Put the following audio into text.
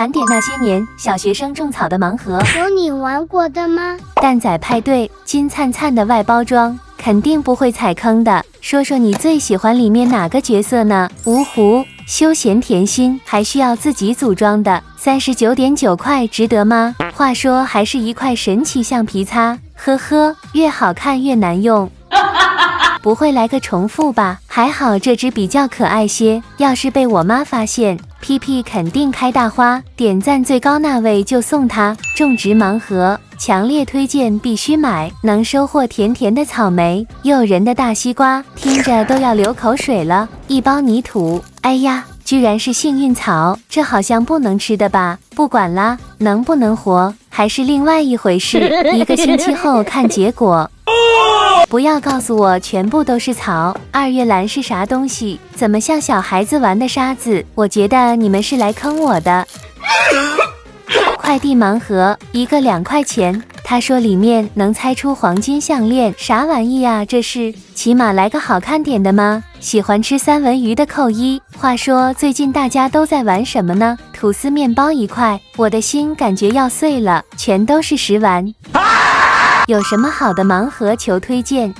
盘点那些年小学生种草的盲盒，有你玩过的吗？蛋仔派对，金灿灿的外包装，肯定不会踩坑的。说说你最喜欢里面哪个角色呢？芜湖休闲甜心还需要自己组装的，39.9块值得吗？话说还是一块神奇橡皮擦，呵呵，越好看越难用。不会来个重复吧？还好这只比较可爱些，要是被我妈发现，屁屁肯定开大花，点赞最高那位就送它。种植盲盒，强烈推荐，必须买，能收获甜甜的草莓，诱人的大西瓜，听着都要流口水了。一包泥土，哎呀，居然是幸运草，这好像不能吃的吧？不管啦，能不能活还是另外一回事，1个星期后看结果。不要告诉我全部都是草。2月兰是啥东西？怎么像小孩子玩的沙子？我觉得你们是来坑我的。快递盲盒，1个2块钱。他说里面能猜出黄金项链，啥玩意啊？这是？起码来个好看点的吗？喜欢吃三文鱼的扣1。话说最近大家都在玩什么呢？吐司面包1块，我的心感觉要碎了，全都是食玩。有什么好的盲盒求推荐？